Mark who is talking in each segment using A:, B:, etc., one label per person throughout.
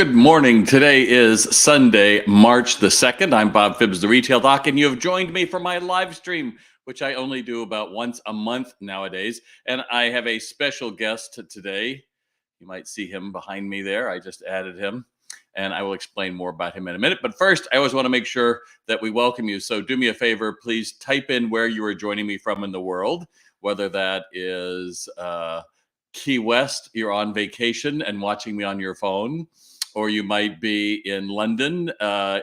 A: Good morning. Today is Sunday, March the 2nd. I'm Bob Phibbs, the Retail Doc, and you have joined me for my live stream, which I only do about once a month nowadays. And I have a special guest today. You might see him behind me there. I just added him, and I will explain more about him in a minute. But first, I always want to make sure that we welcome you. So do me a favor, please type in where you are joining me from in the world, whether that is Key West, you're on vacation and watching me on your phone, or you might be in London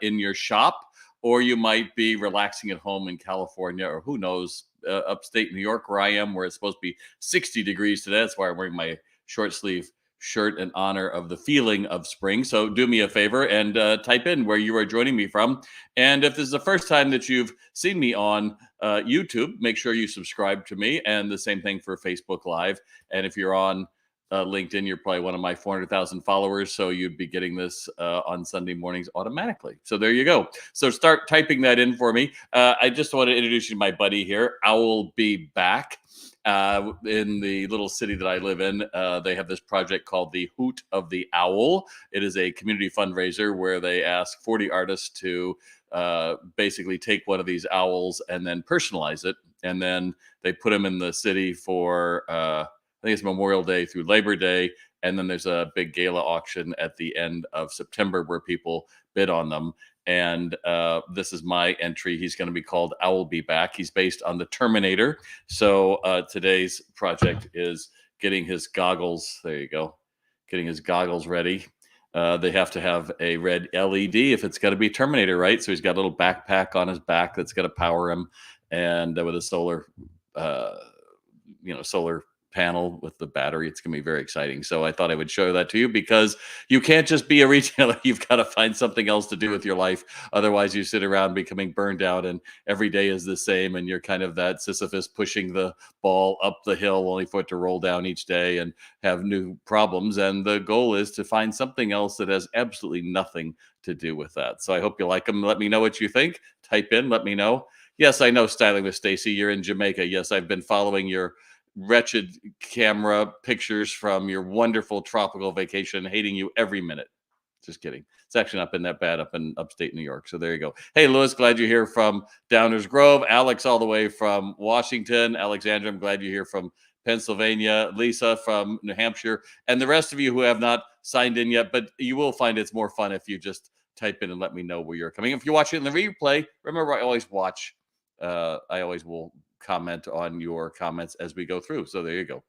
A: in your shop, or you might be relaxing at home in California, or who knows, upstate New York, where I am, where it's supposed to be 60 degrees today. That's why I'm wearing my short sleeve shirt in honor of the feeling of spring. So do me a favor and type in where you are joining me from. And if this is the first time that you've seen me on YouTube, make sure you subscribe to me, and the same thing for Facebook Live. And if you're on LinkedIn, you're probably one of my 400,000 followers, so you'd be getting this on Sunday mornings automatically. So there you go. So start typing that in for me. I just want to introduce you to my buddy here. I will be back in the little city that I live in. They have this project called the Hoot of the Owl. It is a community fundraiser where they ask 40 artists to basically take one of these owls and then personalize it. And then they put them in the city for I think it's Memorial Day through Labor Day. And then there's a big gala auction at the end of September where people bid on them. And this is my entry. He's going to be called Owl Be Back. He's based on the Terminator. So today's project is getting his goggles. There you go. Getting his goggles ready. They have to have a red LED if it's got to be Terminator, right? So he's got a little backpack on his back that's going to power him, and with a solar panel with the battery. It's going to be very exciting. So I thought I would show that to you, because you can't just be a retailer. You've got to find something else to do with your life. Otherwise, you sit around becoming burned out, and every day is the same. And you're kind of that Sisyphus pushing the ball up the hill, only for it to roll down each day and have new problems. And the goal is to find something else that has absolutely nothing to do with that. So I hope you like them. Let me know what you think. Type in, let me know. Yes, I know, Styling with Stacy, you're in Jamaica. Yes, I've been following your wretched camera pictures from your wonderful tropical vacation, hating you every minute. Just kidding. It's actually not been that bad up in upstate New York. So there you go. Hey, Louis, glad you're here from Downers Grove. Alex, all the way from Washington. Alexandra, I'm glad you're here from Pennsylvania. Lisa from New Hampshire. And the rest of you who have not signed in yet, but you will find it's more fun if you just type in and let me know where you're coming. If you're watching in the replay, remember, I always watch. I always will comment on your comments as we go through. So there you go.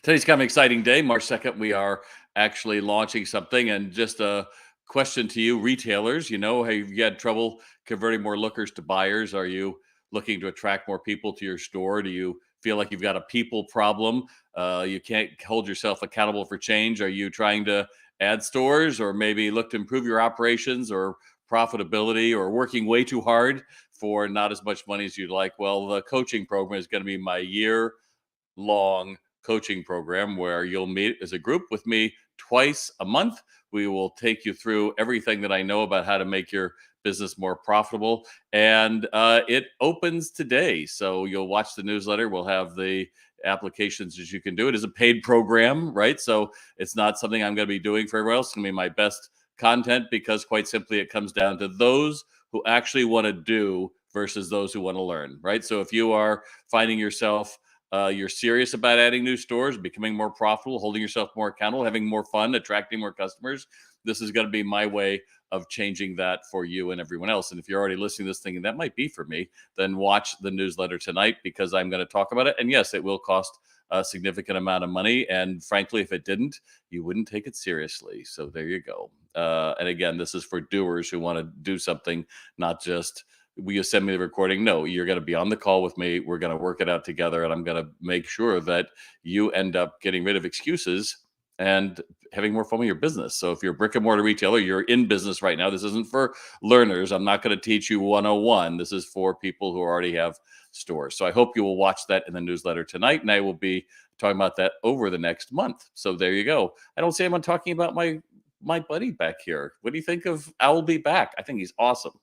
A: Today's kind of an exciting day. March 2nd, we are actually launching something. And just a question to you, retailers, have you had trouble converting more lookers to buyers? Are you looking to attract more people to your store? Do you feel like you've got a people problem? You can't hold yourself accountable for change. Are you trying to add stores, or maybe look to improve your operations or profitability, or working way too hard for not as much money as you'd like? Well, the coaching program is going to be my year-long coaching program, where you'll meet as a group with me twice a month. We will take you through everything that I know about how to make your business more profitable. And it opens today. So you'll watch the newsletter. We'll have the applications that you can do. It is a paid program, right? So it's not something I'm going to be doing for everyone else. It's going to be my best content, because quite simply, it comes down to those who actually want to do versus those who want to learn, right? So if you are finding yourself, you're serious about adding new stores, becoming more profitable, holding yourself more accountable, having more fun, attracting more customers, this is going to be my way of changing that for you and everyone else. And if you're already listening to this thing and that might be for me, then watch the newsletter tonight, because I'm going to talk about it. And yes, it will cost a significant amount of money. And frankly, if it didn't, you wouldn't take it seriously. So there you go. And again, this is for doers who want to do something, not just, will you send me the recording? No, you're going to be on the call with me. We're going to work it out together. And I'm going to make sure that you end up getting rid of excuses and having more fun with your business. So if you're a brick and mortar retailer, you're in business right now. This isn't for learners. I'm not going to teach you 101. This is for people who already have stores. So I hope you will watch that in the newsletter tonight. And I will be talking about that over the next month. So there you go. I don't say I'm talking about my buddy back here. What do you think of Owl Be Back? I think he's awesome.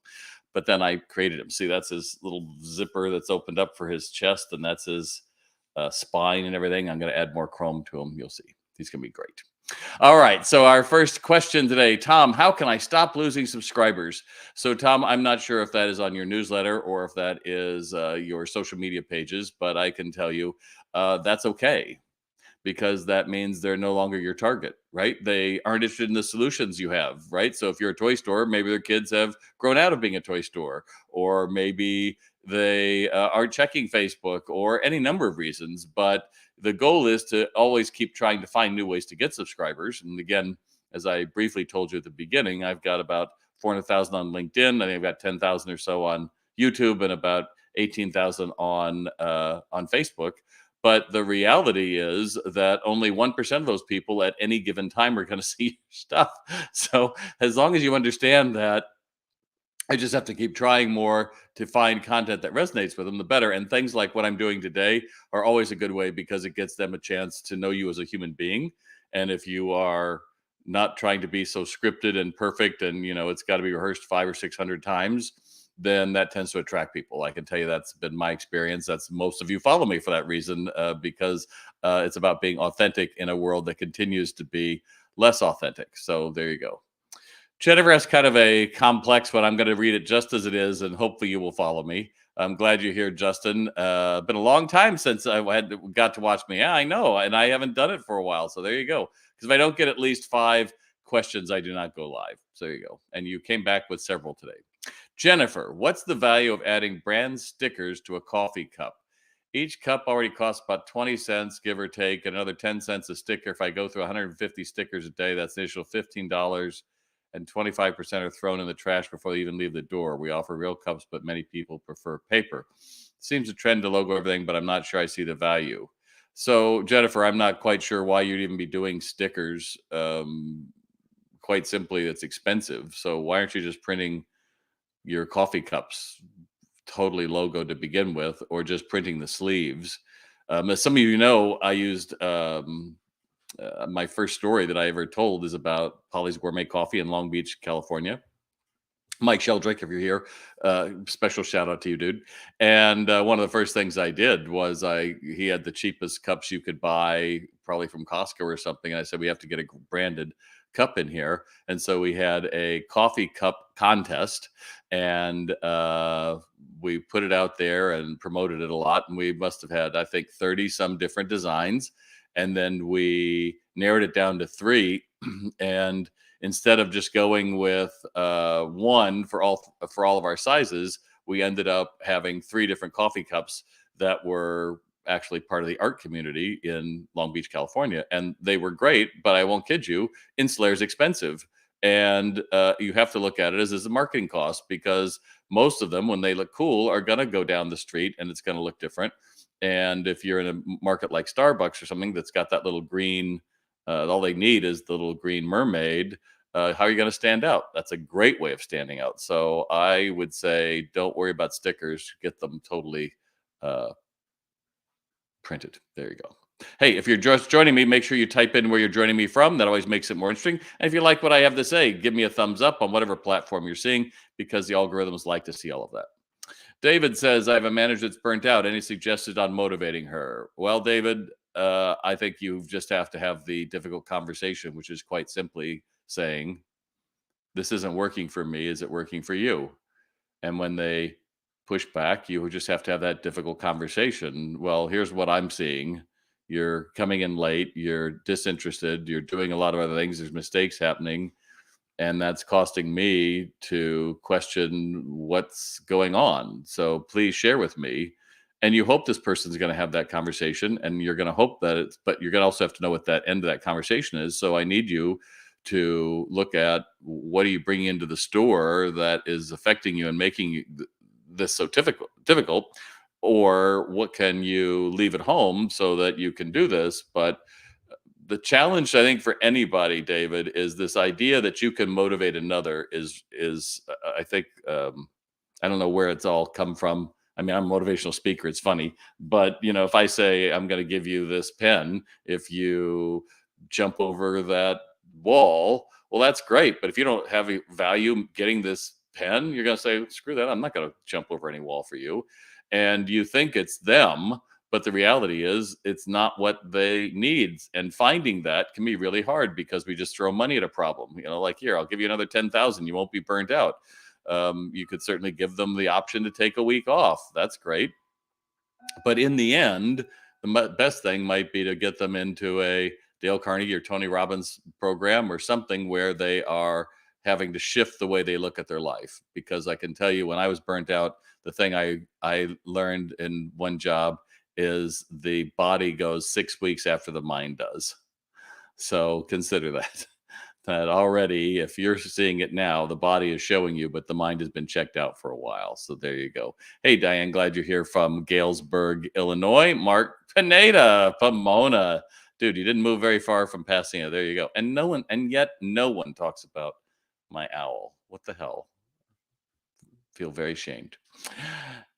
A: But then I created him. See, that's his little zipper that's opened up for his chest, and that's his spine and everything. I'm going to add more chrome to him. You'll see. He's going to be great. All right. So our first question today, Tom, how can I stop losing subscribers? So Tom, I'm not sure if that is on your newsletter or if that is your social media pages, but I can tell you that's okay because that means they're no longer your target, right? They aren't interested in the solutions you have, right? So if you're a toy store, maybe their kids have grown out of being a toy store, or maybe they aren't checking Facebook, or any number of reasons. But the goal is to always keep trying to find new ways to get subscribers. And again, as I briefly told you at the beginning, I've got about 400,000 on LinkedIn. I think I've got 10,000 or so on YouTube and about 18,000 on Facebook. But the reality is that only 1% of those people at any given time are going to see your stuff. So as long as you understand that, I just have to keep trying more to find content that resonates with them, the better. And things like what I'm doing today are always a good way because it gets them a chance to know you as a human being. And if you are not trying to be so scripted and perfect and it's got to be rehearsed 5 or 600 times, then that tends to attract people. I can tell you that's been my experience. That's most of you follow me for that reason, because it's about being authentic in a world that continues to be less authentic. So there you go. Jennifer has kind of a complex one. I'm going to read it just as it is, and hopefully you will follow me. I'm glad you're here, Justin. Been a long time since got to watch me. Yeah, I know, and I haven't done it for a while. So there you go. Because if I don't get at least 5 questions, I do not go live. So there you go. And you came back with several today. Jennifer, what's the value of adding brand stickers to a coffee cup? Each cup already costs about 20 cents, give or take, another 10 cents a sticker. If I go through 150 stickers a day, that's an initial $15, and 25% are thrown in the trash before they even leave the door. We offer real cups, but many people prefer paper. Seems a trend to logo everything, but I'm not sure I see the value. So, Jennifer, I'm not quite sure why you'd even be doing stickers. Quite simply, it's expensive. So, why aren't you just printing your coffee cups totally logo to begin with, or just printing the sleeves? As some of you know, I used my first story that I ever told is about Polly's Gourmet Coffee in Long Beach, California. Mike Sheldrick, if you're here, special shout out to you, dude. And one of the first things I did was he had the cheapest cups you could buy, probably from Costco or something. And I said, we have to get a branded cup in here. And so we had a coffee cup contest, and we put it out there and promoted it a lot. And we must have had, I think, 30 some different designs. And then we narrowed it down to 3. And instead of just going with one for all of our sizes, we ended up having 3 different coffee cups that were actually part of the art community in Long Beach, California, and they were great. But I won't kid you, Insulair is expensive, and you have to look at it as a marketing cost, because most of them, when they look cool, are going to go down the street and it's going to look different. And if you're in a market like Starbucks or something that's got that little green, all they need is the little green mermaid. How are you going to stand out? That's a great way of standing out. So I would say, don't worry about stickers. Get them totally uh, printed. There you go. Hey, if you're just joining me, make sure you type in where you're joining me from. That always makes it more interesting. And if you like what I have to say, give me a thumbs up on whatever platform you're seeing, because the algorithms like to see all of that. David says, I have a manager that's burnt out. Any suggestions on motivating her? Well, David, I think you just have to have the difficult conversation, which is quite simply saying, this isn't working for me. Is it working for you? And when they push back, you just have to have that difficult conversation. Well, here's what I'm seeing. You're coming in late. You're disinterested. You're doing a lot of other things. There's mistakes happening. And that's costing me to question what's going on. So please share with me. And you hope this person's going to have that conversation, and you're going to hope that but you're going to also have to know what that end of that conversation is. So I need you to look at, what are you bringing into the store that is affecting you and making this so difficult, or what can you leave at home so that you can do this? But the challenge, I think, for anybody, David, is this idea that you can motivate another is I think, I don't know where it's all come from. I mean, I'm a motivational speaker. It's funny, but if I say I'm going to give you this pen if you jump over that wall, well, that's great. But if you don't have a value getting this pen, you're going to say, screw that. I'm not going to jump over any wall for you. And you think it's them, But the reality is, it's not what they need. And finding that can be really hard because we just throw money at a problem. Like, here, I'll give you another 10,000. You won't be burnt out. You could certainly give them the option to take a week off. That's great. But in the end, the best thing might be to get them into a Dale Carnegie or Tony Robbins program or something where they are having to shift the way they look at their life. Because I can tell you, when I was burnt out, the thing I learned in one job is the body goes 6 weeks after the mind does. So consider that. That already, if you're seeing it now, the body is showing you, but the mind has been checked out for a while. So there you go. Hey, Diane, glad you're here from Galesburg, Illinois. Mark Pineda, Pomona. Dude, you didn't move very far from Pasadena. There you go. And yet no one talks about my owl. What the hell? Feel very shamed.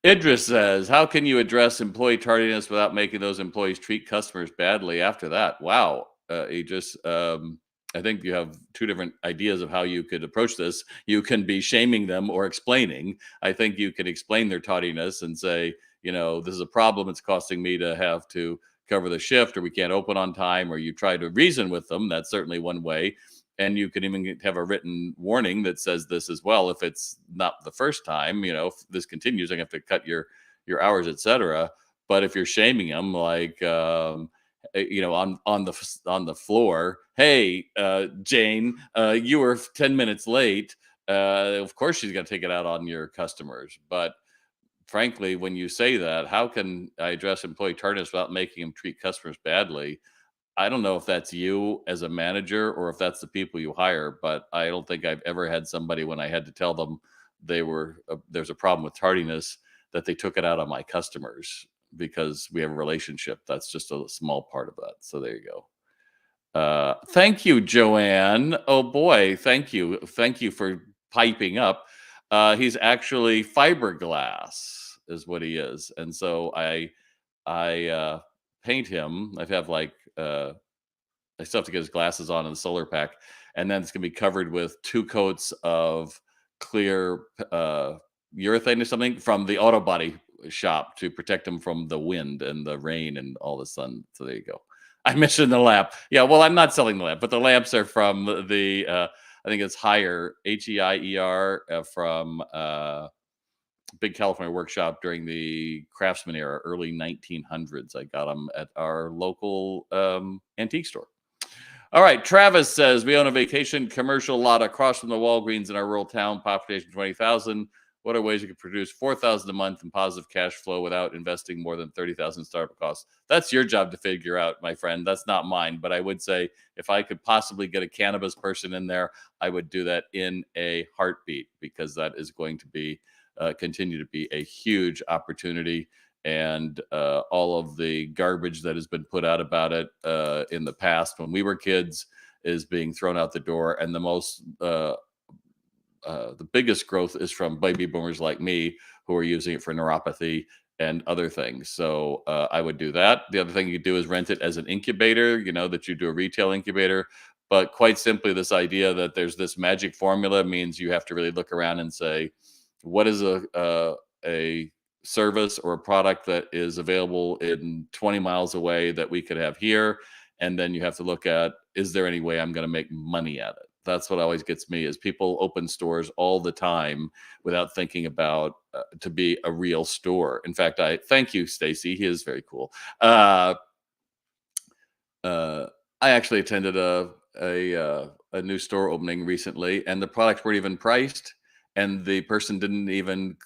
A: Idris says, how can you address employee tardiness without making those employees treat customers badly after that? Wow, Idris. I think you have two different ideas of how you could approach this. You can be shaming them or explaining. I think you can explain their tardiness and say, this is a problem. It's costing me to have to cover the shift, or we can't open on time, or you try to reason with them. That's certainly one way. And you can even have a written warning that says this as well. If it's not the first time, if this continues, I have to cut your hours, etc. But if you're shaming them, like, on the floor, hey, Jane, you were 10 minutes late. Of course she's going to take it out on your customers. But frankly, when you say that, how can I address employee tardiness without making them treat customers badly? I don't know if that's you as a manager or if that's the people you hire, but I don't think I've ever had somebody, when I had to tell them there's a problem with tardiness, that they took it out on my customers, because we have a relationship. That's just a small part of that. So there you go. Thank you, Joanne. Oh boy, thank you. Thank you for piping up. He's actually fiberglass is what he is. And so I paint him. I have I still have to get his glasses on in the solar pack, and then it's gonna be covered with 2 coats of clear urethane or something from the auto body shop to protect him from the wind and the rain and all the sun. So there you go. I mentioned the lamp. Yeah, well, I'm not selling the lamp, but the lamps are from the I think it's Haier, Heier, from Big California Workshop during the Craftsman era, early 1900s. I got them at our local antique store. All right, Travis says, we own a vacation commercial lot across from the Walgreens in our rural town, population 20,000. What are ways you could produce 4,000 a month in positive cash flow without investing more than 30,000 startup costs? That's your job to figure out, my friend. That's not mine. But I would say, if I could possibly get a cannabis person in there, I would do that in a heartbeat, because that is going to be continue to be a huge opportunity. And all of the garbage that has been put out about it in the past when we were kids is being thrown out the door. And the biggest growth is from baby boomers like me, who are using it for neuropathy and other things. So I would do that. The other thing you do is rent it as an incubator, that you do a retail incubator. But quite simply, this idea that there's this magic formula means you have to really look around and say, what is a service or a product that is available in 20 miles away that we could have here? And then you have to look at, is there any way I'm going to make money at it? That's what always gets me, is people open stores all the time without thinking about to be a real store. In fact, I thank you, Stacy. He is very cool. I actually attended a new store opening recently, and the products weren't even priced. And the person didn't even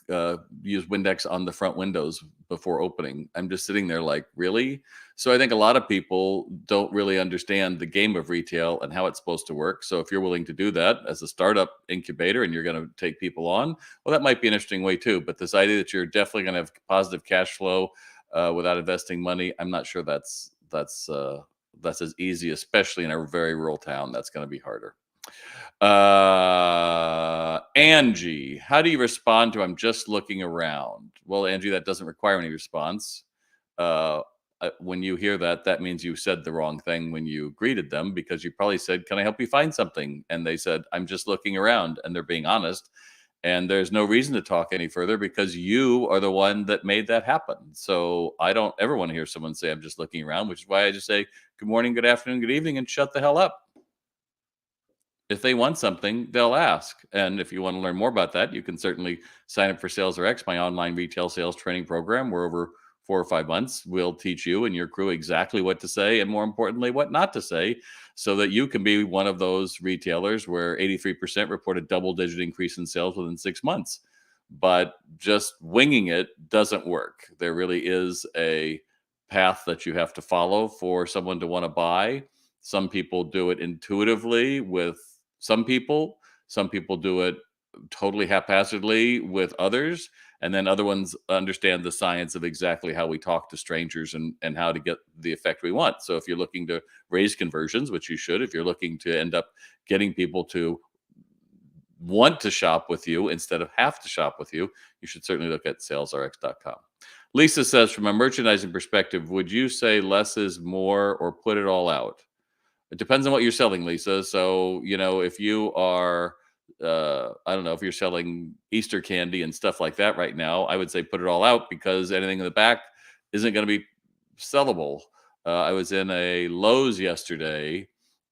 A: use Windex on the front windows before opening. I'm just sitting there like, really? So I think a lot of people don't really understand the game of retail and how it's supposed to work. So if you're willing to do that as a startup incubator and you're going to take people on, well, that might be an interesting way too. But this idea that you're definitely going to have positive cash flow without investing money, I'm not sure that's as easy, especially in a very rural town. That's going to be harder. Angie, how do you respond to, I'm just looking around? Well, Angie, that doesn't require any response. When you hear that, that means you said the wrong thing when you greeted them, because you probably said, can I help you find something? And they said, I'm just looking around, and they're being honest. And there's no reason to talk any further because you are the one that made that happen. So I don't ever want to hear someone say, I'm just looking around, which is why I just say, good morning, good afternoon, good evening, and shut the hell up. If they want something, they'll ask. And if you want to learn more about that, you can certainly sign up for Sales RX, my online retail sales training program, where over 4 or 5 months, we'll teach you and your crew exactly what to say and more importantly, what not to say, so that you can be one of those retailers where 83% report a double digit increase in sales within 6 months. But just winging it doesn't work. There really is a path that you have to follow for someone to want to buy. Some people do it intuitively with some people. Some people do it totally haphazardly with others. And then other ones understand the science of exactly how we talk to strangers and how to get the effect we want. So if you're looking to raise conversions, which you should, if you're looking to end up getting people to want to shop with you instead of have to shop with you, you should certainly look at salesrx.com. Lisa says, from a merchandising perspective, would you say less is more or put it all out? It depends on what you're selling, Lisa. So, if you are, I don't know, if you're selling Easter candy and stuff like that right now, I would say put it all out because anything in the back isn't going to be sellable. I was in a Lowe's yesterday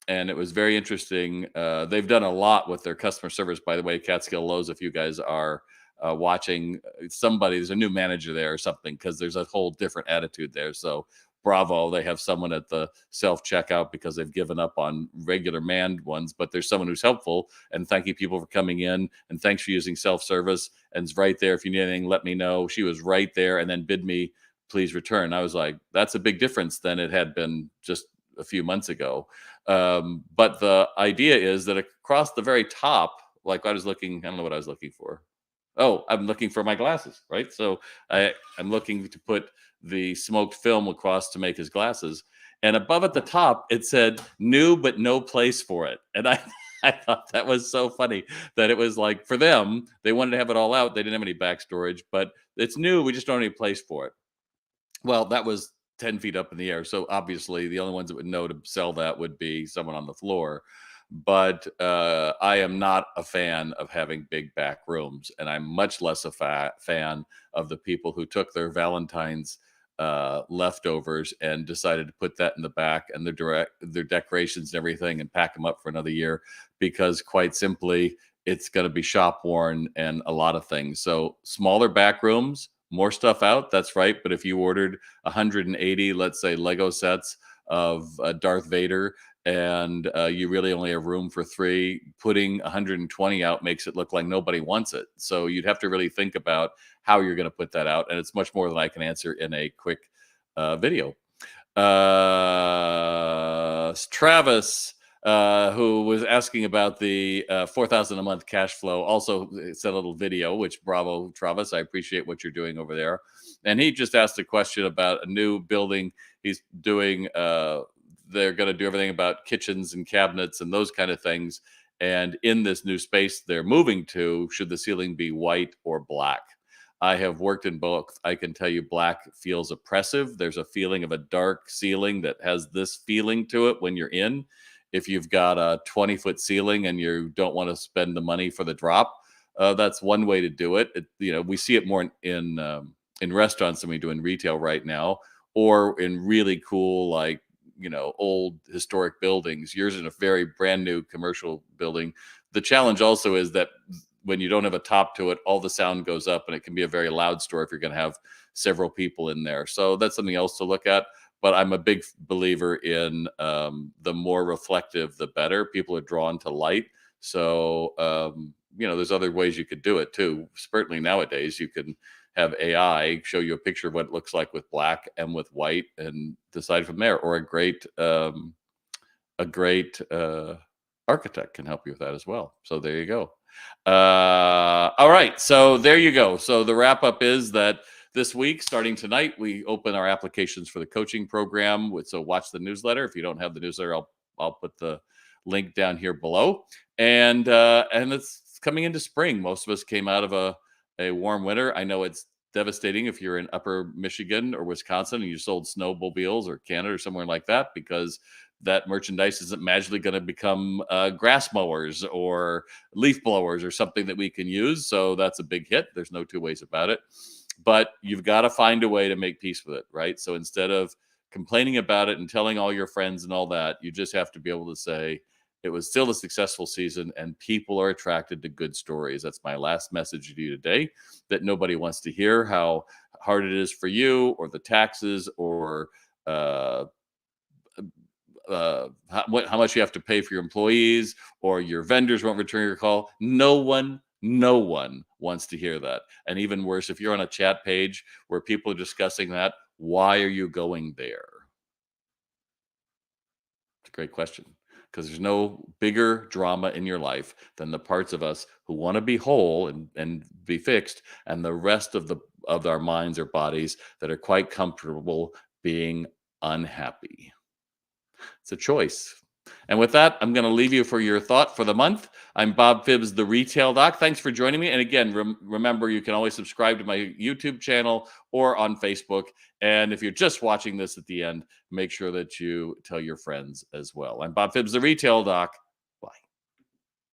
A: and it was very interesting. They've done a lot with their customer service, by the way, Catskill Lowe's. If you guys are watching, there's a new manager there or something because there's a whole different attitude there. So bravo, they have someone at the self checkout because they've given up on regular manned ones, but there's someone who's helpful and thanking people for coming in and thanks for using self service and it's right there. If you need anything, let me know. She was right there and then bid me please return. I was like, that's a big difference than it had been just a few months ago. But the idea is that across the very top, like I don't know what I was looking for. Oh, I'm looking for my glasses, right? So I'm looking to put the smoked film across to make his glasses. And above at the top, it said new, but no place for it. And I, I thought that was so funny that it was like for them, they wanted to have it all out. They didn't have any back storage, but it's new. We just don't have any place for it. Well, that was 10 feet up in the air. So obviously, the only ones that would know to sell that would be someone on the floor. But I am not a fan of having big back rooms. And I'm much less a fan of the people who took their Valentine's leftovers and decided to put that in the back and their decorations and everything and pack them up for another year because quite simply, it's going to be shop worn and a lot of things. So smaller back rooms, more stuff out. That's right. But if you ordered 180, let's say Lego sets of Darth Vader, and you really only have room for three, putting 120 out makes it look like nobody wants it. So you'd have to really think about how you're going to put that out. And it's much more than I can answer in a quick video. Travis, who was asking about the 4,000 a month cash flow, also sent a little video, which bravo, Travis. I appreciate what you're doing over there. And he just asked a question about a new building he's doing. They're going to do everything about kitchens and cabinets and those kind of things. And in this new space they're moving to, should the ceiling be white or black? I have worked in both. I can tell you black feels oppressive. There's a feeling of a dark ceiling that has this feeling to it when you're in. If you've got a 20-foot ceiling and you don't want to spend the money for the drop, that's one way to do it. We see it more in restaurants than we do in retail right now, or in really cool, like, old historic buildings. Yours in a very brand new commercial building. The challenge also is that when you don't have a top to it, all the sound goes up and it can be a very loud store if you're going to have several people in there. So that's something else to look at. But I'm a big believer in the more reflective, the better. People are drawn to light. So, there's other ways you could do it too. Certainly nowadays, you can have AI show you a picture of what it looks like with black and with white and decide from there. Or a great architect can help you with that as well. So there you go. All right. So there you go. So the wrap up is that this week, starting tonight, we open our applications for the coaching program. So watch the newsletter. If you don't have the newsletter, I'll put the link down here below. And it's coming into spring. Most of us came out of a warm winter. I know it's devastating if you're in upper Michigan or Wisconsin and you sold snowmobiles or Canada or somewhere like that, because that merchandise isn't magically going to become grass mowers or leaf blowers or something that we can use. So that's a big hit. There's no two ways about it. But you've got to find a way to make peace with it, right? So instead of complaining about it and telling all your friends and all that, you just have to be able to say, it was still a successful season and people are attracted to good stories. That's my last message to you today, that nobody wants to hear how hard it is for you or the taxes or uh, how much you have to pay for your employees or your vendors won't return your call. No one wants to hear that. And even worse, if you're on a chat page where people are discussing that, why are you going there? It's a great question, because there's no bigger drama in your life than the parts of us who want to be whole and be fixed, and the rest of our minds or bodies that are quite comfortable being unhappy. It's a choice. And with that, I'm going to leave you for your thought for the month. I'm Bob Phibbs, the Retail Doc. Thanks for joining me. And again, remember, you can always subscribe to my YouTube channel or on Facebook. And if you're just watching this at the end, make sure that you tell your friends as well. I'm Bob Phibbs, the Retail Doc.